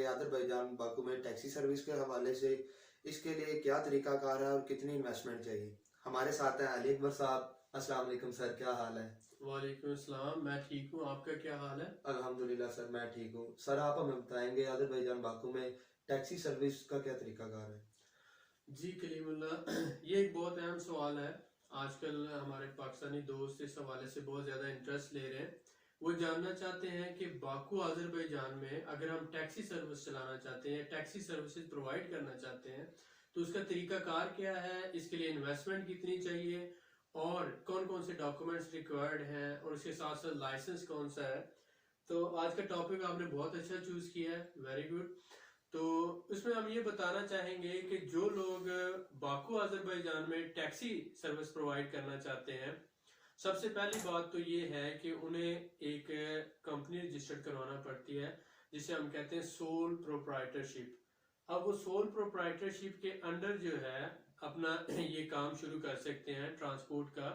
Azerbaijan Baku में taxi service के हवाले से इसके लिए क्या तरीकाकार है और कितनी इन्वेस्टमेंट चाहिए? हमारे साथ हैं अली अकबर साहब। अस्सलाम वालेकुम सर, क्या हाल है? वालेकुम अस्सलाम। मैं ठीक हूँ, आपका क्या हाल है? अल्हम्दुलिल्लाह सर, मैं ठीक हूँ। सर आप हमें बताएंगे अज़रबैजान बाकू में टैक्सी सर्विस का क्या तरीकाकार है? जी कलीमुल्लाह, ये एक बहुत अहम सवाल है। आजकल हमारे पाकिस्तानी दोस्त इस हवाले से बहुत ज़्यादा इंटरेस्ट ले रहे हैं। वो जानना चाहते हैं कि बाकू अज़रबैजान में अगर हम टैक्सी सर्विस चलाना चाहते हैं, टैक्सी सर्विसेज प्रोवाइड करना चाहते हैं, तो उसका तरीकाकार क्या है, इसके लिए इन्वेस्टमेंट कितनी चाहिए और कौन कौन से डॉक्यूमेंट्स रिक्वायर्ड हैं और उसके साथ साथ लाइसेंस कौन सा है। तो आज का टॉपिक आपने बहुत अच्छा चूज़ किया है, वेरी गुड। तो इसमें हम ये बताना चाहेंगे कि जो लोग बाकू अज़रबैजान में टैक्सी सर्विस प्रोवाइड करना चाहते हैं, सबसे पहली बात तो ये है कि उन्हें एक कंपनी रजिस्टर्ड करवाना पड़ती है, जिसे हम कहते हैं सोल प्रोप्राइटरशिप। अब वो सोल प्रोप्राइटरशिप के अंडर जो है अपना ये काम शुरू कर सकते हैं, ट्रांसपोर्ट का,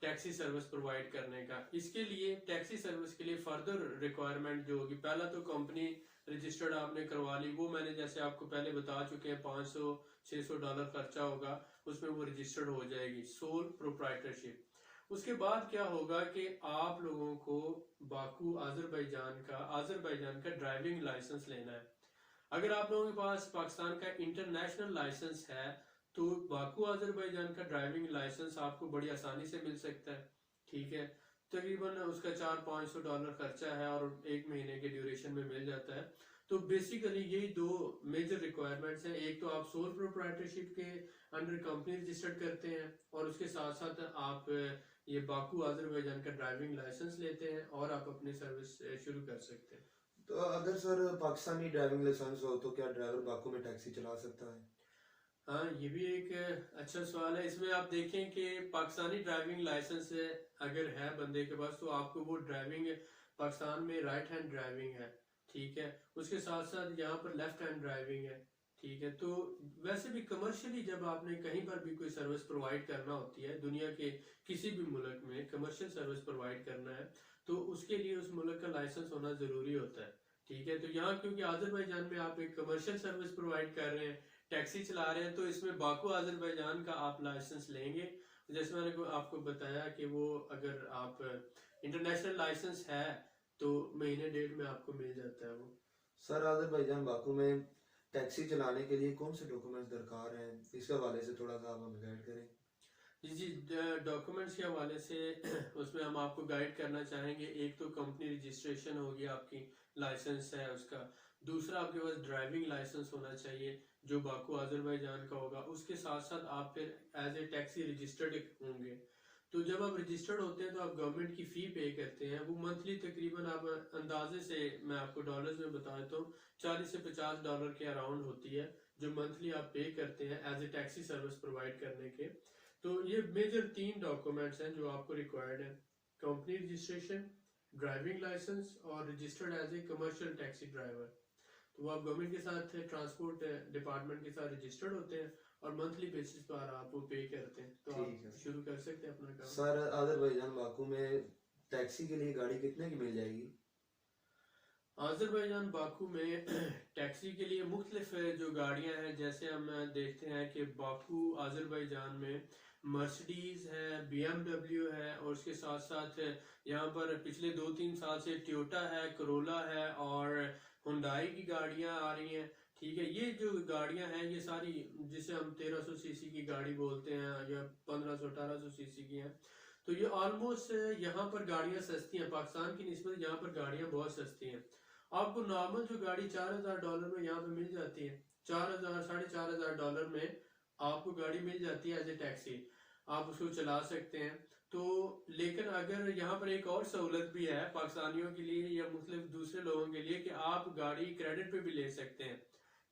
टैक्सी सर्विस प्रोवाइड करने का। इसके लिए टैक्सी सर्विस के लिए फर्दर रिक्वायरमेंट जो होगी, पहला तो कंपनी रजिस्टर्ड आपने करवा ली, वो मैंने जैसे आपको पहले बता चुके हैं, $500-600 खर्चा होगा, उसमें वो रजिस्टर्ड हो जाएगी सोल प्रोप्राइटरशिप। उसके बाद क्या होगा कि आप लोगों को बाकू अज़रबैजान का ड्राइविंग लाइसेंस लेना है। अगर आप लोगों के पास पाकिस्तान का इंटरनेशनल लाइसेंस है तो बाकू अज़रबैजान का ड्राइविंग लाइसेंस आपको बड़ी आसानी से मिल सकता है। ठीक है, तकरीबन उसका $400-500 खर्चा है और 1 महीने के ड्यूरेशन में मिल जाता है। तो बेसिकली यही दो मेजर रिक्वायरमेंट्स हैं। एक तो आप सोल प्रोप्राइटरशिप के अंडर कंपनी रजिस्टर्ड करते हैं और उसके साथ साथ आप ये बाकू अज़रबैजान का ड्राइविंग लाइसेंस लेते हैं और आप अपनी सर्विस शुरू कर सकते हैं। तो अगर सर पाकिस्तानी ड्राइविंग लाइसेंस हो तो क्या ड्राइवर बाकू में टैक्सी चला सकता है? हाँ, ये भी एक अच्छा सवाल है। इसमें आप देखें कि पाकिस्तानी ड्राइविंग लाइसेंस अगर है बंदे के पास, तो आपको वो ड्राइविंग पाकिस्तान में राइट हैंड ड्राइविंग है, ठीक है, उसके साथ साथ यहाँ पर लेफ्ट हैंड ड्राइविंग है, ठीक है। तो वैसे भी कमर्शियली जब आपने कहीं पर भी कोई सर्विस प्रोवाइड करना होती है, दुनिया के किसी भी मुल्क में कमर्शियल सर्विस प्रोवाइड करना है, तो उसके लिए उस मुल्क का लाइसेंस होना जरूरी होता है, ठीक है। तो यहाँ क्योंकि अज़रबैजान में आप एक कमर्शियल सर्विस प्रोवाइड कर रहे हैं, टैक्सी चला रहे हैं, तो इसमें बाकू अज़रबैजान का आप लाइसेंस लेंगे। जैसे मैंने आपको बताया कि वो अगर आप इंटरनेशनल लाइसेंस है तो महीने डेढ़ में आपको मिल जाता है वो। सर अज़रबैजान बाकू में टैक्सी चलाने के लिए कौन से डॉक्यूमेंट्स दरकार हैं? इसके हवाले से थोड़ा सा आप हमें गाइड करें। जी जी, डॉक्यूमेंट्स के हवाले से उसमें हम आपको गाइड करना चाहेंगे। एक तो कंपनी रजिस्ट्रेशन होगी, आपकी लाइसेंस है उसका। दूसरा, आपके पास ड्राइविंग लाइसेंस होना चाहिए जो बाकू अज़रबैजान का होगा। उसके साथ साथ आप फिर एज ए टैक्सी रजिस्टर्ड होंगे। तो जब आप रजिस्टर्ड होते हैं तो आप गवर्नमेंट की फ़ी पे करते हैं। वो मंथली तकरीबन, आप अंदाजे से मैं आपको डॉलर्स में बता देता हूँ, $40 से $50 के अराउंड होती है जो मंथली आप पे करते हैं as a taxi service provide करने के। तो ये मेजर 3 डॉक्यूमेंट्स हैं जो आपको रिक्वायर्ड है: कंपनी रजिस्ट्रेशन, ड्राइविंग लाइसेंस और registered as a commercial taxi driver. तो वो आप गवर्नमेंट के साथ, ट्रांसपोर्ट डिपार्टमेंट के साथ रजिस्टर्ड होते हैं और मंथली बेसिस पर आप वो पे करते हैं, तो ठीक आप है शुरू कर सकते हैं अपना काम। सर, अज़रबैजान बाकू में टैक्सी के लिए गाड़ी कितने की मिल जाएगी? अज़रबैजान बाकू में टैक्सी के लिए मुख्तलिफ जो गाड़ियां हैं, जैसे हम देखते हैं कि बाकू अज़रबैजान में मर्सिडीज है, BMW है और उसके साथ साथ यहाँ पर पिछले 2-3 साल से टोयोटा है, करोला है और हुंडई की गाड़ियां आ रही हैं, ठीक है। ये जो गाड़ियां हैं ये सारी, जिसे हम 1300 सीसी की गाड़ी बोलते हैं या 1500-1800 सीसी की हैं, तो ये ऑलमोस्ट यहाँ पर गाड़ियां सस्ती हैं। पाकिस्तान की निस्बत यहाँ पर गाड़ियां बहुत सस्ती हैं। आपको नॉर्मल जो गाड़ी $4000 में यहाँ पे मिल जाती है, 4000-4500 में आपको गाड़ी मिल जाती है एज ए टैक्सी, आप उसको चला सकते हैं। तो लेकिन अगर यहाँ पर एक और सहूलत भी है पाकिस्तानियों के लिए या मुख्तलिफ दूसरे लोगों के लिए कि आप गाड़ी क्रेडिट पे भी ले सकते हैं,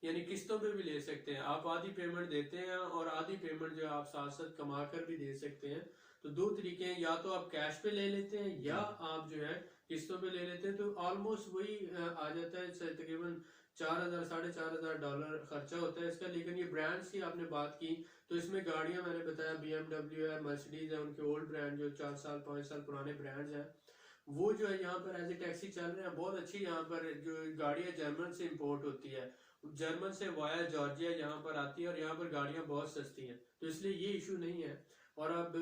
यानी किस्तों पे भी ले सकते हैं। आप आधी पेमेंट देते हैं और आधी पेमेंट जो आप साथ साथ कमा कर भी दे सकते हैं। तो दो तरीके हैं, या तो आप कैश पे ले लेते हैं या जी। आप जो है किस्तों पे ले लेते हैं। तो ऑलमोस्ट वही आ जाता है, तकरीबन 4000-4500 खर्चा होता है इसका। लेकिन ये ब्रांड्स की आपने बात की, तो इसमें गाड़ियां मैंने बताया BMW है, मर्सिडीज है, उनके ओल्ड ब्रांड जो 4 साल 5 साल पुराने ब्रांड्स हैं, वो जो है यहाँ पर एज ए टैक्सी चल रहे हैं। बहुत अच्छी यहाँ पर जो गाड़ियाँ जर्मन से इंपोर्ट होती है, जर्मन से वाया जॉर्जिया यहाँ पर आती है, और यहाँ पर गाड़ियाँ बहुत सस्ती हैं, तो इसलिए ये इशू नहीं है। और अब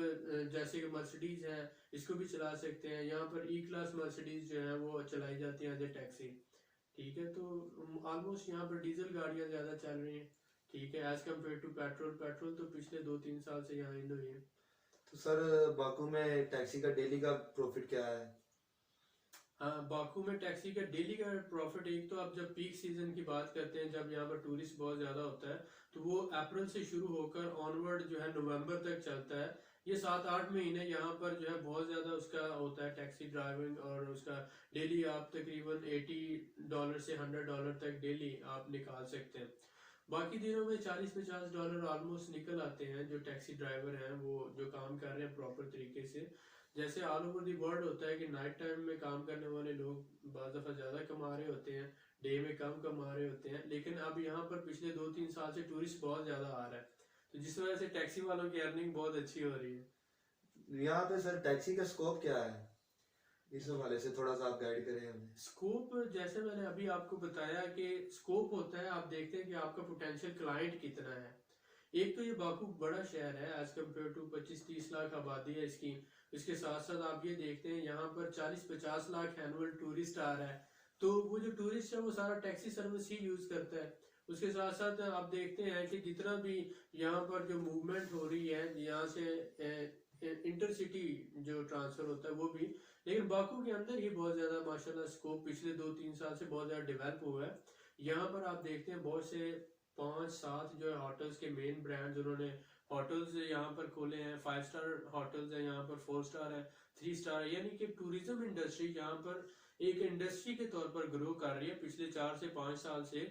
जैसे कि मर्सिडीज है, इसको भी चला सकते हैं। यहाँ पर ई क्लास मर्सिडीज जो है वो चलाई जाती है एज ए टैक्सी। ठीक है, तो ऑलमोस्ट यहाँ पर डीजल गाड़ियाँ ज़्यादा चल रही हैं। ठीक है, as compared to petrol. Petrol तो पिछले 2-3 साल से यहाँ इन हुई है। तो सर बाकू में टैक्सी का डेली का प्रॉफिट क्या है? हाँ, बाकू में टैक्सी का डेली का प्रॉफिट, एक तो आप जब पीक सीजन की बात करते हैं, जब यहाँ पर टूरिस्ट बहुत ज़्यादा होता है, तो वो अप्रैल से शुरू होकर ऑनवर्ड जो है नवंबर तक चलता है। ये 7-8 महीने यहाँ पर जो है बहुत ज़्यादा उसका होता है टैक्सी ड्राइविंग, और उसका डेली आप तकरीबन $80 से $100 तक डेली आप निकाल सकते हैं। बाकी दिनों में $40-50 ऑलमोस्ट निकल आते हैं जो टैक्सी ड्राइवर हैं, वो जो काम कर रहे हैं प्रॉपर तरीके से। जैसे ऑल ओवर दी वर्ल्ड होता है कि नाइट टाइम में काम करने वाले लोग बाज़ दफ़ा ज़्यादा कमा रहे होते हैं, डे में कम कमा रहे होते हैं, लेकिन अब यहाँ पर पिछले 2-3 साल से टूरिस्ट बहुत ज़्यादा आ रहा है, तो जिस वजह से टैक्सी वालों की अर्निंग बहुत अच्छी हो रही है। यहाँ पे सर टैक्सी का स्कोप क्या है, इस हवाले से थोड़ा सा आप गाइड करें हमें। स्कोप, जैसे मैंने अभी आपको बताया कि स्कोप होता है, आप देखते हैं कि आपका पोटेंशियल क्लाइंट कितना है। एक तो ये बाकू बड़ा शहर है, एज कम्पेयर टू 25-30 लाख आबादी है इसकी। इसके साथ साथ आप ये देखते हैं यहाँ पर 40-50 लाख एनुअल टूरिस्ट आ रहा है, तो वो जो टूरिस्ट है वो सारा टैक्सी सर्विस ही यूज करता है। उसके साथ साथ आप देखते हैं कि जितना भी यहाँ पर जो मूवमेंट हो रही है, यहाँ से इंटरसिटी जो ट्रांसफर होता है वो भी, लेकिन बाकू के अंदर ही बहुत ज्यादा माशाल्लाह स्कोप पिछले 2-3 साल से बहुत ज्यादा डेवलप हुआ है। यहाँ पर आप देखते हैं बहुत से 5-7 जो है होटल्स के मेन ब्रांड्स, उन्होंने होटल्स यहाँ पर खोले हैं। 5 स्टार होटल्स हैं यहाँ पर, 4 स्टार है, 3 स्टार, यानी कि टूरिज्म इंडस्ट्री यहाँ पर एक इंडस्ट्री के तौर पर ग्रो कर रही है पिछले 4 से 5 साल से।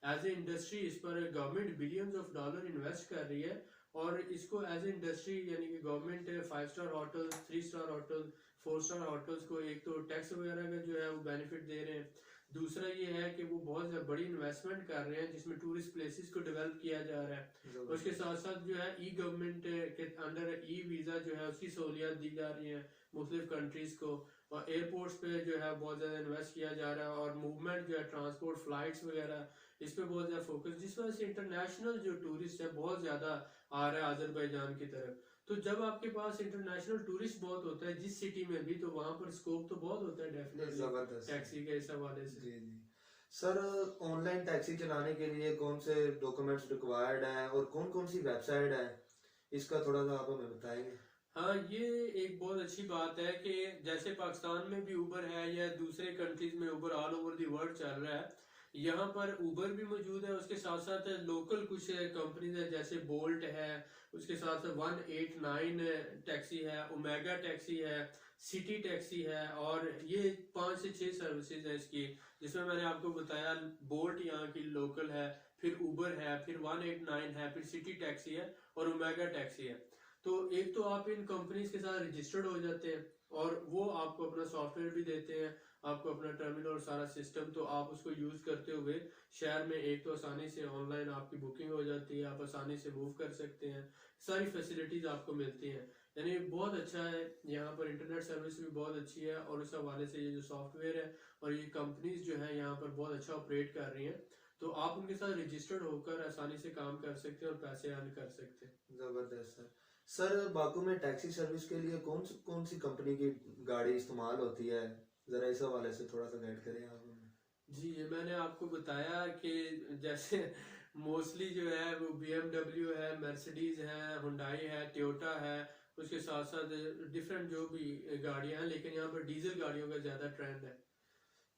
एज ए इंडस्ट्री इस पर government billions of dollar invest कर रही है, और इसको एज ए इंडस्ट्री यानी कि government 5 star hotel, 3 star hotel, 4 star hotels को एक तो टैक्स वगैरह का जो है वो बेनिफिट दे रहे हैं। दूसरा ये है कि वो बहुत ज्यादा बड़ी इन्वेस्टमेंट कर रहे हैं जिसमें टूरिस्ट प्लेसेस को डेवलप किया जा रहा है। उसके साथ साथ जो है ई गवर्नमेंट के अंडर ई वीज़ा जो है उसकी सहूलियत दी जा रही है मुख्तलिफ कंट्रीज को, और एयरपोर्ट्स पे जो है बहुत ज़्यादा इन्वेस्ट किया जा रहा है, और मूवमेंट जो है ट्रांसपोर्ट फ्लाइट्स वगैरह इस पे बहुत ज़्यादा फोकस, जिस वजह से इंटरनेशनल जो टूरिस्ट है बहुत ज़्यादा आ रहा है अजरबैजान की तरफ। तो जब आपके पास इंटरनेशनल टूरिस्ट बहुत होता है जिस सिटी में भी, तो वहाँ पर स्कोप तो बहुत होता है डेफिनेटली जबरदस्त टैक्सी के इस हवाले से। जी जी। सर ऑनलाइन टैक्सी चलाने के लिए कौन से डॉक्यूमेंट्स रिक्वायर्ड हैं और कौन कौन सी वेबसाइट है, इसका थोड़ा सा आप हमें बताएंगे। हाँ, ये एक बहुत अच्छी बात है कि जैसे पाकिस्तान में भी उबर है या दूसरे कंट्रीज में उबर ऑल ओवर दी वर्ल्ड चल रहा है, यहाँ पर उबर भी मौजूद है। उसके साथ साथ लोकल कुछ कंपनीज है जैसे बोल्ट है, उसके साथ साथ 189 टैक्सी है, ओमेगा टैक्सी है, सिटी टैक्सी है, और ये 5 से 6 सर्विसेज है इसकी, जिसमें मैंने आपको बताया बोल्ट यहाँ की लोकल है, फिर उबर है, फिर 189 है, फिर सिटी टैक्सी है, और ओमेगा टैक्सी है। तो एक तो आप इन कंपनीज के साथ रजिस्टर्ड हो जाते हैं, और वो आपको अपना सॉफ्टवेयर भी देते हैं, आपको अपना टर्मिनल और सारा सिस्टम, तो आप उसको यूज करते हुए शहर में एक तो आसानी से ऑनलाइन आपकी बुकिंग हो जाती है, आप आसानी से मूव कर सकते हैं, सारी फैसिलिटीज आपको मिलती हैं। यानी बहुत अच्छा है, यहाँ पर इंटरनेट सर्विस भी बहुत अच्छी है, और उस हवाले से ये जो सॉफ्टवेयर है और ये कंपनीज जो है यहाँ पर बहुत अच्छा ऑपरेट कर रही हैं, तो आप उनके साथ रजिस्टर्ड होकर आसानी से काम कर सकते हैं और पैसे अर्न कर सकते हैं। जबरदस्त सर। सर बाकू में टैक्सी सर्विस के लिए कौन सी कंपनी की गाड़ी इस्तेमाल होती है, जरा इस हवाले से थोड़ा सा गाइड करें आप हमें। जी, ये मैंने आपको बताया कि जैसे मोस्टली जो है वो BMW है, मर्सिडीज है, हुंडई है, टोयोटा है, उसके साथ साथ डिफरेंट जो भी गाड़ियां हैं, लेकिन यहाँ पर डीजल गाड़ियों का ज्यादा ट्रेंड है।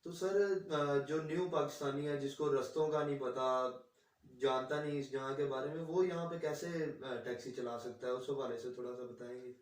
तो सर जो न्यू पाकिस्तानी है जिसको रस्तों का नहीं पता, जानता नहीं इस जगह के बारे में, वो यहाँ पे कैसे टैक्सी चला सकता है, उस हवाले से थोड़ा सा बताएंगे।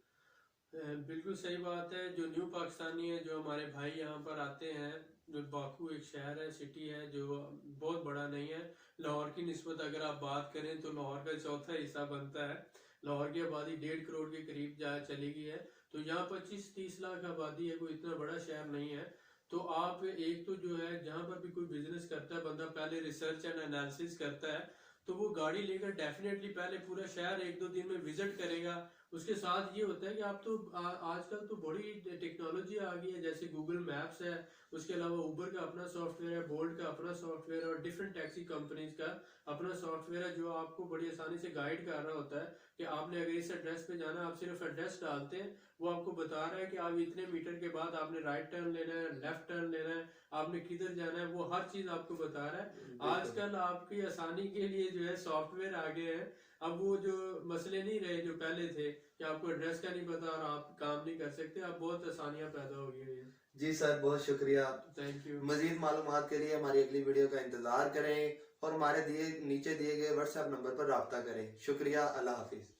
बिल्कुल सही बात है। जो न्यू पाकिस्तानी है, जो हमारे भाई यहाँ पर आते हैं, जो बाकू एक शहर है, सिटी है जो बहुत बड़ा नहीं है, लाहौर की निस्बत अगर आप बात करें तो लाहौर का चौथा हिस्सा बनता है। लाहौर की आबादी 1.5 करोड़ के करीब जा चली गई है, तो यहाँ 25-30 लाख आबादी है, कोई इतना बड़ा शहर नहीं है। तो आप एक तो जो है जहाँ पर भी कोई बिजनेस करता है बंदा पहले रिसर्च एंड एनालिसिस करता है, तो वो गाड़ी लेकर डेफिनेटली पहले पूरा शहर 1-2 दिन में विजिट करेगा, उसके साथ ये होता है कि आप तो आजकल तो बड़ी टेक्नोलॉजी आ गई है, जैसे गूगल मैप्स है, उसके अलावा उबर का अपना सॉफ्टवेयर है, बोल्ट का अपना सॉफ्टवेयर है, और डिफरेंट टैक्सी कंपनीज का अपना सॉफ्टवेयर है, जो आपको बड़ी आसानी से गाइड कर रहा होता है कि आपने अगर इस एड्रेस पे जाना है, आप सिर्फ एड्रेस डालते हैं, वो आपको बता रहा है कि आप इतने मीटर के बाद आपने राइट टर्न लेना है, लेफ्ट टर्न लेना है, आपने किधर जाना है, वो हर चीज आपको बता रहा है। बिल्कुल। आजकल आपकी आसानी के लिए जो है सॉफ्टवेयर आ गए हैं। अब वो जो मसले नहीं रहे जो पहले थे कि आपको एड्रेस का नहीं पता और आप काम नहीं कर सकते, अब बहुत आसानियां पैदा हो गई हैं। जी सर, बहुत शुक्रिया। Thank you. मजीद मालूमात के लिए हमारी अगली वीडियो का इंतजार करें और हमारे नीचे दिए गए व्हाट्सएप नंबर पर राब्ता करें। शुक्रिया, अल्लाह हाफिज।